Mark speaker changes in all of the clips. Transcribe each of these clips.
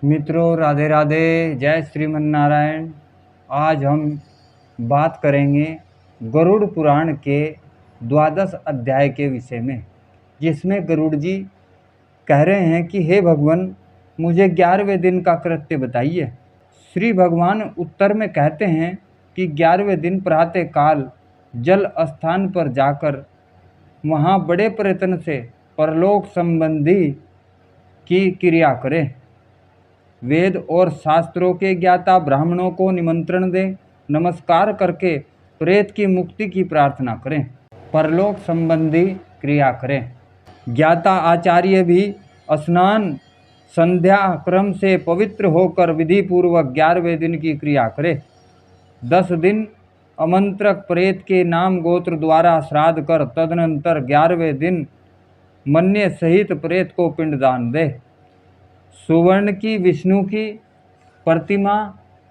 Speaker 1: मित्रों, राधे राधे। जय श्रीमन नारायण। आज हम बात करेंगे गरुड़ पुराण के द्वादश अध्याय के विषय में, जिसमें गरुड़ जी कह रहे हैं कि हे भगवान, मुझे 11वें दिन का कृत्य बताइए। श्री भगवान उत्तर में कहते हैं कि 11वें दिन प्रातः काल जल स्थान पर जाकर वहाँ बड़े प्रयत्न से परलोक संबंधी की क्रिया करें। वेद और शास्त्रों के ज्ञाता ब्राह्मणों को निमंत्रण दें, नमस्कार करके प्रेत की मुक्ति की प्रार्थना करें, परलोक संबंधी क्रिया करें। ज्ञाता आचार्य भी स्नान संध्या क्रम से पवित्र होकर विधि पूर्वक 11वें दिन की क्रिया करें। 10 दिन आमंत्रक प्रेत के नाम गोत्र द्वारा श्राद्ध कर तदनंतर 11वें दिन मन्य सहित प्रेत को पिंडदान दे। सुवर्ण की विष्णु की प्रतिमा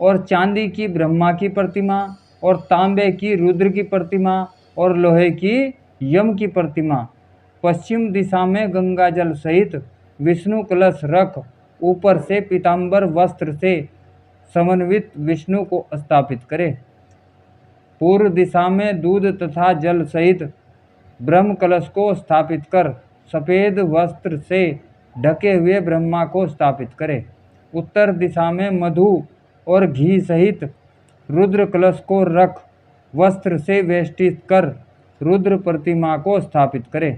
Speaker 1: और चांदी की ब्रह्मा की प्रतिमा और तांबे की रुद्र की प्रतिमा और लोहे की यम की प्रतिमा पश्चिम दिशा में गंगा जल सहित विष्णु कलश रख ऊपर से पीतांबर वस्त्र से समन्वित विष्णु को स्थापित करे। पूर्व दिशा में दूध तथा जल सहित ब्रह्म कलश को स्थापित कर सफ़ेद वस्त्र से ढके हुए ब्रह्मा को स्थापित करे। उत्तर दिशा में मधु और घी सहित रुद्र कलश को रख वस्त्र से वेष्टित कर रुद्र प्रतिमा को स्थापित करे।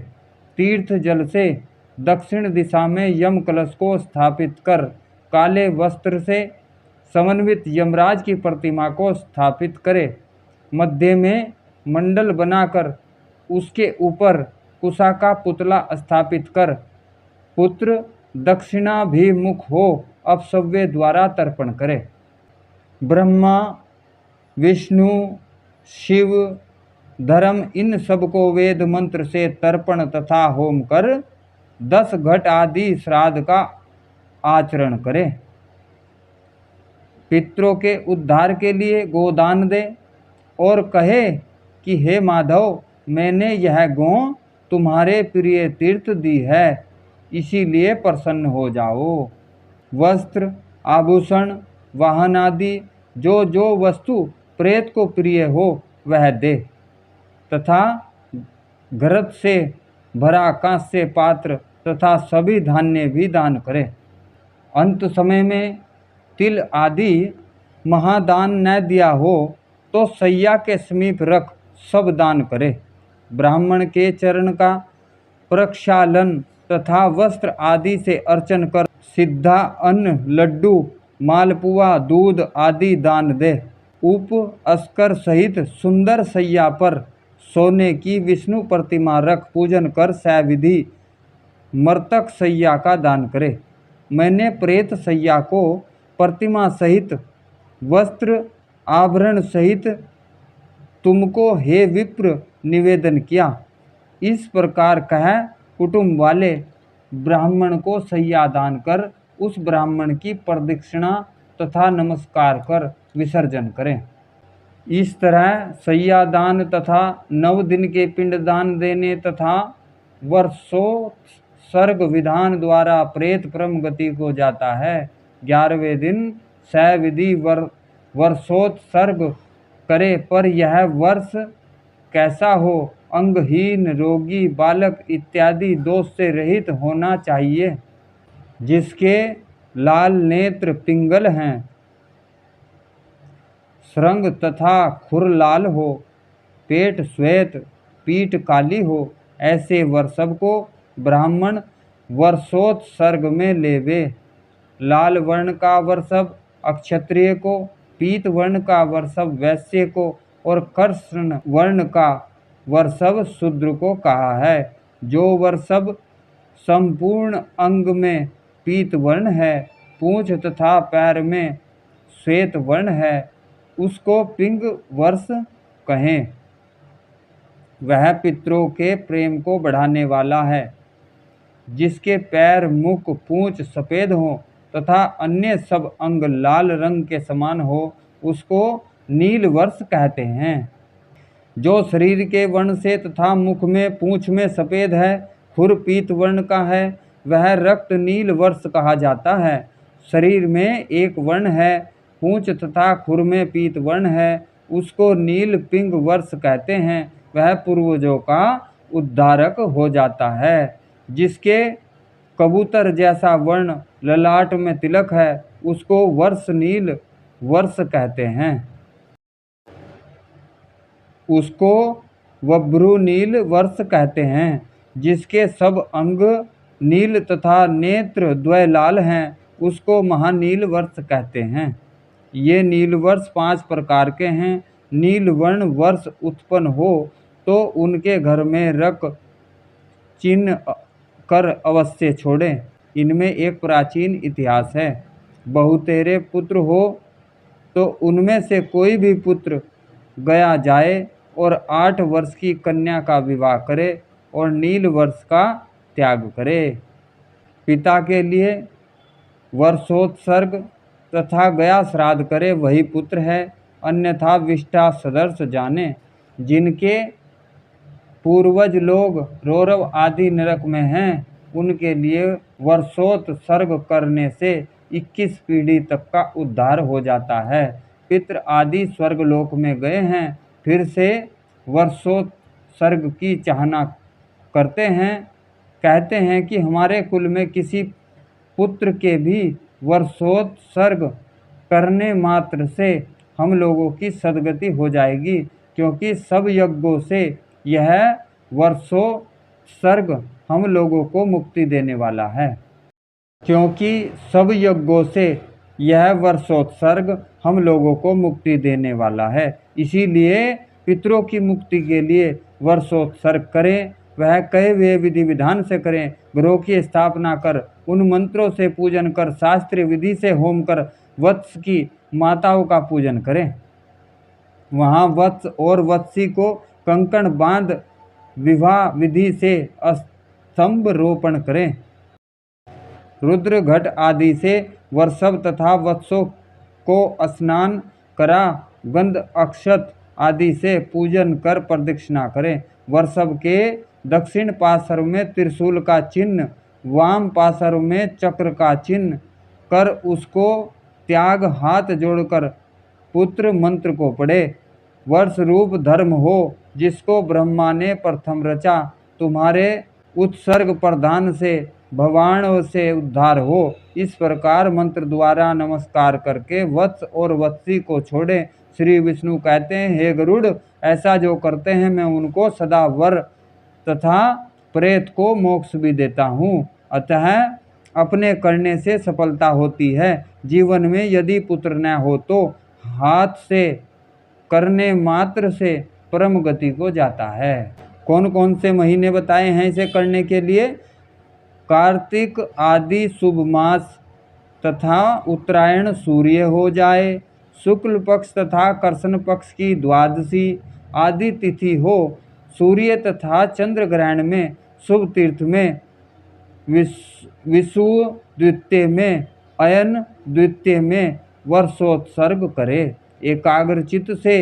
Speaker 1: तीर्थ जल से दक्षिण दिशा में यम कलश को स्थापित कर काले वस्त्र से समन्वित यमराज की प्रतिमा को स्थापित करे। मध्य में मंडल बनाकर उसके ऊपर कुशा का पुतला स्थापित कर पुत्र दक्षिणाभिमुख हो अपसव्य द्वारा तर्पण करे। ब्रह्मा, विष्णु, शिव, धर्म इन सबको वेद मंत्र से तर्पण तथा होम कर 10 घट आदि श्राद्ध का आचरण करे। पितरों के उद्धार के लिए गोदान दे और कहे कि हे माधव, मैंने यह गौ तुम्हारे प्रिय तीर्थ दी है, इसीलिए प्रसन्न हो जाओ। वस्त्र, आभूषण, वाहन आदि जो जो वस्तु प्रेत को प्रिय हो वह दे तथा घृत से भरा कांस्य पात्र तथा सभी धान्य भी दान करे। अंत समय में तिल आदि महादान न दिया हो तो सैया के समीप रख सब दान करे। ब्राह्मण के चरण का प्रक्षालन तथा वस्त्र आदि से अर्चन कर सिद्धा अन्न, लड्डू, मालपुआ, दूध आदि दान दे। उप अस्कर सहित सुंदर सैया पर सोने की विष्णु प्रतिमा रख पूजन कर सविधि मर्तक सैया का दान करे। मैंने प्रेत सैया को प्रतिमा सहित वस्त्र आभरण सहित तुमको हे विप्र निवेदन किया। इस प्रकार कह कुटुंब वाले ब्राह्मण को सैया दान कर उस ब्राह्मण की प्रदक्षिणा तथा नमस्कार कर विसर्जन करें। इस तरह सैया दान तथा 9 दिन के पिंड दान देने तथा वर्षोत्सर्ग विधान द्वारा प्रेत परम गति को जाता है। 11वें दिन सविधि वर्षोत्सर्ग करे, पर यह वर्ष कैसा हो? अंगहीन, रोगी, बालक इत्यादि दोष से रहित होना चाहिए, जिसके लाल नेत्र पिंगल हैं, श्रृंग तथा खुर लाल हो, पेट श्वेत, पीठ काली हो। ऐसे वर्षभ को ब्राह्मण वर्षोत्सर्ग में लेवे। लाल वर्ण का वर्षभ अक्षत्रिय को, पीत वर्ण का वर्षभ वैश्य को और कृष्ण वर्ण का वर्षभ शूद्र को कहा है। जो वर्षभ संपूर्ण अंग में पीत वर्ण है, पूंछ तथा पैर में श्वेत वर्ण है, उसको पिंग वर्ष कहें। वह पितरों के प्रेम को बढ़ाने वाला है। जिसके पैर, मुख, पूंछ सफ़ेद हो तथा अन्य सब अंग लाल रंग के समान हो, उसको नील वर्ष कहते हैं। जो शरीर के वर्ण से तथा मुख में, पूंछ में सफ़ेद है, खुर पीत वर्ण का है, वह रक्त नील वर्ष कहा जाता है। शरीर में एक वर्ण है, पूंछ तथा खुर में पीत वर्ण है, उसको नील पिंग वर्ष कहते हैं। वह पूर्वजों का उद्धारक हो जाता है। जिसके कबूतर जैसा वर्ण ललाट में तिलक है, उसको वर्ष नील वर्ष कहते हैं। उसको वभ्रू नील वर्ष कहते हैं। जिसके सब अंग नील तथा नेत्र द्वय लाल हैं, उसको महानील वर्ष कहते हैं। ये नील वर्ष 5 प्रकार के हैं। नील वर्ण वर्ष उत्पन्न हो तो उनके घर में रक चिन्ह कर अवश्य छोड़ें। इनमें एक प्राचीन इतिहास है। बहुतेरे पुत्र हो तो उनमें से कोई भी पुत्र गया जाए और 8 वर्ष की कन्या का विवाह करे और नील वर्ष का त्याग करे। पिता के लिए वर्षोत्सर्ग तथा गया श्राद्ध करे वही पुत्र है, अन्यथा विष्ठा सदर्श जाने। जिनके पूर्वज लोग रौरव आदि नरक में हैं, उनके लिए वर्षोत्सर्ग करने से 21 पीढ़ी तक का उद्धार हो जाता है। पितृ आदि स्वर्गलोक में गए हैं, फिर से वर्षोत्सर्ग की चाहना करते हैं। कहते हैं कि हमारे कुल में किसी पुत्र के भी वर्षोत्सर्ग करने मात्र से हम लोगों की सद्गति हो जाएगी, क्योंकि सब यज्ञों से यह वर्षोत्सर्ग हम लोगों को मुक्ति देने वाला है। क्योंकि सब यज्ञों से यह वर्षोत्सर्ग हम लोगों को मुक्ति देने वाला है, इसीलिए पितरों की मुक्ति के लिए वर्षोत्सर्ग करें। वह कहे हुए विधि विधान से करें। ग्रहों की स्थापना कर, उन मंत्रों से पूजन कर, शास्त्रीय विधि से होम कर, वत्स की माताओं का पूजन करें। वहाँ वत्स और वत्सी को कंकण बांध विवाह विधि से स्तंभ रोपण करें। रुद्र घट आदि से वर्षभ तथा वत्सों को स्नान करा, गंध अक्षत आदि से पूजन कर प्रदक्षिणा करें। वर्षभ के दक्षिण पार्श्व में त्रिशूल का चिन्ह, वाम पार्श्व में चक्र का चिन्ह कर उसको त्याग हाथ जोड़कर पुत्र मंत्र को पढ़े। वर्ष रूप धर्म हो जिसको ब्रह्मा ने प्रथम रचा, तुम्हारे उत्सर्ग प्रदान से भवाणों से उद्धार हो। इस प्रकार मंत्र द्वारा नमस्कार करके वत्स और वत्सी को छोड़े। श्री विष्णु कहते हैं, हे गरुड़, ऐसा जो करते हैं मैं उनको सदा वर तथा प्रेत को मोक्ष भी देता हूँ। अतः अपने करने से सफलता होती है। जीवन में यदि पुत्र न हो तो हाथ से करने मात्र से परम गति को जाता है। कौन कौन से महीने बताए हैं इसे करने के लिए? कार्तिक आदि शुभ मास तथा उत्तरायण सूर्य हो जाए, शुक्ल पक्ष तथा कृष्ण पक्ष की द्वादशी आदि तिथि हो, सूर्य तथा चंद्र ग्रहण में, शुभ तीर्थ में, विषु द्वितीय में, अयन द्वितीय में वर्षोत्सर्ग करे। एकाग्रचित से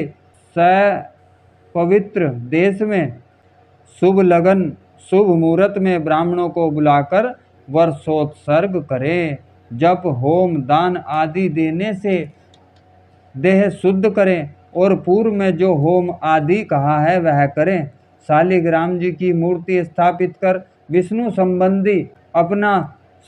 Speaker 1: पवित्र देश में शुभ लगन शुभ मुहूर्त में ब्राह्मणों को बुलाकर वर्षोत्सर्ग करें। जप होम दान आदि देने से देह शुद्ध करें और पूर्व में जो होम आदि कहा है वह करें। शालिग्राम जी की मूर्ति स्थापित कर विष्णु संबंधी अपना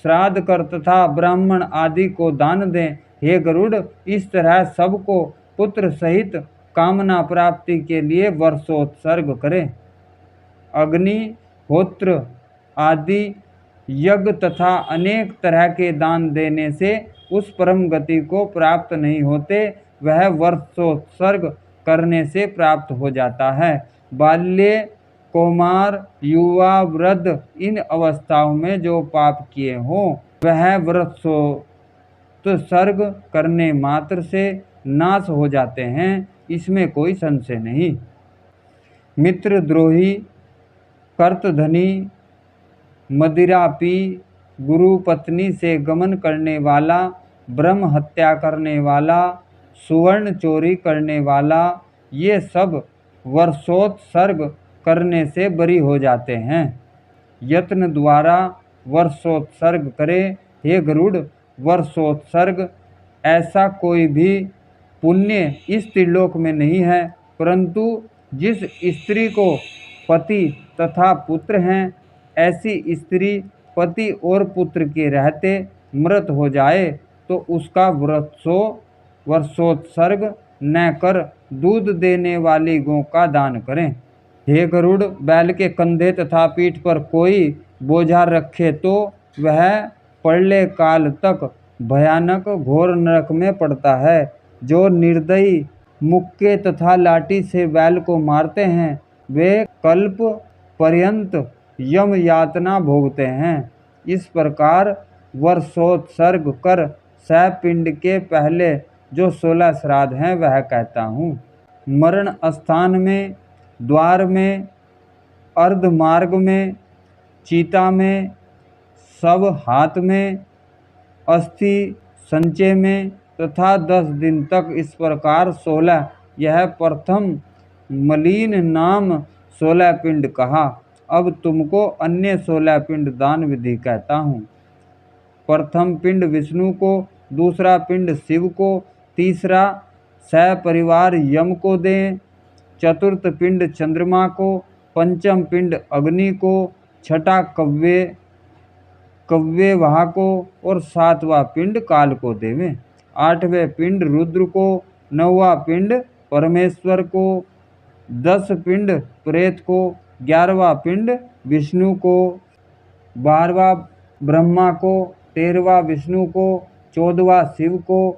Speaker 1: श्राद्ध कर तथा ब्राह्मण आदि को दान दें। हे गरुड़, इस तरह सबको पुत्र सहित कामना प्राप्ति के लिए वर्षोत्सर्ग करें। अग्निहोत्र आदि यज्ञ तथा अनेक तरह के दान देने से उस परम गति को प्राप्त नहीं होते, वह वर्षोत्सर्ग करने से प्राप्त हो जाता है। बाल्य कौमार युवा वृद्ध इन अवस्थाओं में जो पाप किए हों वह वर्षोत्सर्ग करने मात्र से नाश हो जाते हैं, इसमें कोई संशय नहीं। मित्रद्रोही, कर्तधनी, मदिरा पी, गुरु पत्नी से गमन करने वाला, ब्रह्म हत्या करने वाला, सुवर्ण चोरी करने वाला, ये सब वर्षोत्सर्ग करने से बरी हो जाते हैं। यत्न द्वारा वर्षोत्सर्ग करें। हे गरुड़, वर्षोत्सर्ग ऐसा कोई भी पुण्य इस त्रिलोक में नहीं है, परंतु जिस स्त्री को पति तथा पुत्र हैं, ऐसी स्त्री पति और पुत्र के रहते मृत हो जाए तो उसका वर्षोत्सर्ग न कर दूध देने वाली गौ का दान करें। हे गरुड़, बैल के कंधे तथा पीठ पर कोई बोझा रखे तो वह प्रलय काल तक भयानक घोर नरक में पड़ता है। जो निर्दयी मुक्के तथा लाठी से बैल को मारते हैं, वे कल्प पर्यंत यम यातना भोगते हैं। इस प्रकार वर्षोत्सर्ग कर सैपिंड के पहले जो 16 श्राद्ध हैं वह कहता हूँ। मरण स्थान में, द्वार में, अर्धमार्ग में, चीता में, सब हाथ में, अस्थि संचय में तथा 10 दिन तक, इस प्रकार 16। यह प्रथम मलीन नाम 16 पिंड कहा। अब तुमको अन्य 16 पिंड दान विधि कहता हूँ। प्रथम पिंड विष्णु को, दूसरा पिंड शिव को, तीसरा सपरिवार यम को दें, चतुर्थ पिंड चंद्रमा को, पंचम पिंड अग्नि को, छठा कव्यवाह को और 7वां पिंड काल को देवें। 8वें पिंड रुद्र को, 9वां पिंड परमेश्वर को, 10 पिंड प्रेत को, 11वां पिंड विष्णु को, 12वां ब्रह्मा को, 13वां विष्णु को, 14वां शिव को,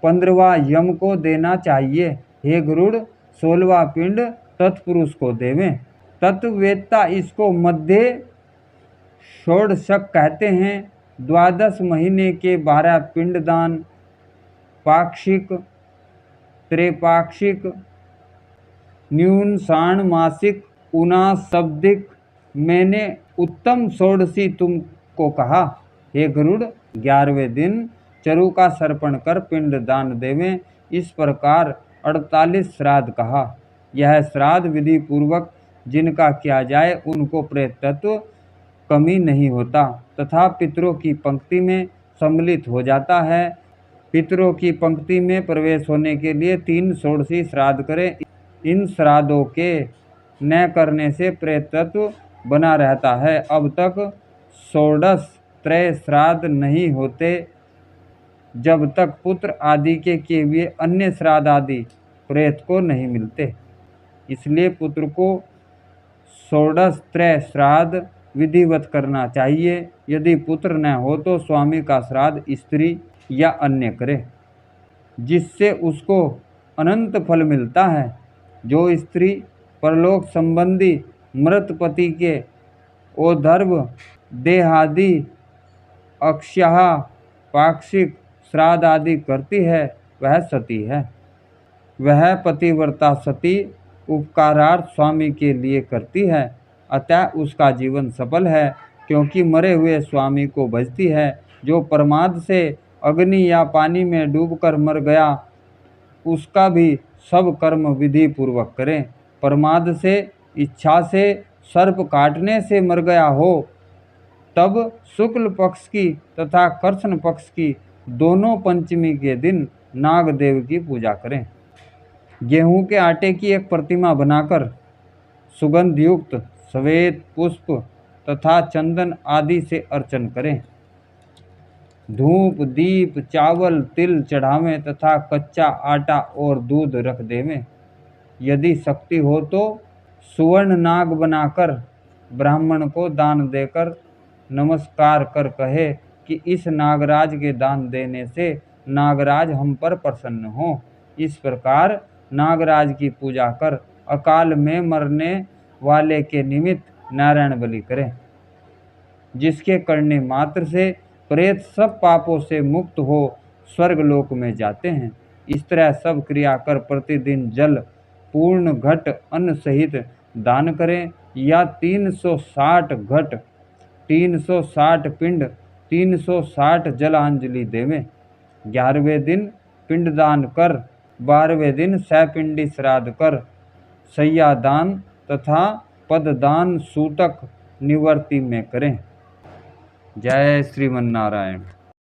Speaker 1: 15वां यम को देना चाहिए। हे गरुड़, 16वां पिंड तत्पुरुष को देवें। तत्ववेत्ता इसको मध्य षोडशक कहते हैं। 12 महीने के 12 पिंडदान, पाक्षिक, त्रैपाक्षिक, न्यून षाण्मासिक, ऊनाशब्दिक, मैंने उत्तम षोडशी तुमको कहा। हे गरुड़, 11वें दिन चरु का सर्पण कर पिंडदान देवें। इस प्रकार 48 श्राद्ध कहा। यह श्राद्ध विधि पूर्वक जिनका किया जाए उनको प्रेतत्व कमी नहीं होता तथा पितरों की पंक्ति में सम्मिलित हो जाता है। पितरों की पंक्ति में प्रवेश होने के लिए 3 षोडशी श्राद्ध करें। इन श्राद्धों के न करने से प्रेतत्व बना रहता है। अब तक षोडश त्रय श्राद्ध नहीं होते जब तक पुत्र आदि के किए हुए अन्य श्राद्ध आदि प्रेत को नहीं मिलते। इसलिए पुत्र को षोडश त्रय श्राद्ध विधिवत करना चाहिए। यदि पुत्र न हो तो स्वामी का श्राद्ध स्त्री या अन्य करे, जिससे उसको अनंत फल मिलता है। जो स्त्री परलोक संबंधी मृत पति के ओधर्व देहादि अक्षयः पाक्षिक श्राद्ध आदि करती है वह सती है। वह पतिव्रता सती उपकारार्थ स्वामी के लिए करती है, अतः उसका जीवन सफल है, क्योंकि मरे हुए स्वामी को भजती है। जो प्रमाद से अग्नि या पानी में डूबकर मर गया, उसका भी सब कर्म विधि पूर्वक करें। प्रमाद से, इच्छा से, सर्प काटने से मर गया हो, तब शुक्ल पक्ष की तथा कृष्ण पक्ष की दोनों पंचमी के दिन नागदेव की पूजा करें। गेहूं के आटे की एक प्रतिमा बनाकर सुगंध युक्त श्वेत पुष्प तथा चंदन आदि से अर्चन करें। धूप, दीप, चावल, तिल चढ़ावें तथा कच्चा आटा और दूध रख देवें। यदि शक्ति हो तो सुवर्ण नाग बनाकर ब्राह्मण को दान देकर नमस्कार कर कहे कि इस नागराज के दान देने से नागराज हम पर प्रसन्न हो। इस प्रकार नागराज की पूजा कर अकाल में मरने वाले के निमित्त नारायण बलि करें, जिसके करने मात्र से प्रेत सब पापों से मुक्त हो स्वर्गलोक में जाते हैं। इस तरह सब क्रिया कर प्रतिदिन जल पूर्ण घट अन्न सहित दान करें, या 360 घट, 360 पिंड, 360 जलांजलि देवें। 11वें दिन पिंडदान कर 12वें दिन सैपिंडी श्राद्ध कर शय्यादान तथा पददान सूतक निवर्ति में करें। जय श्रीमन्नारायण।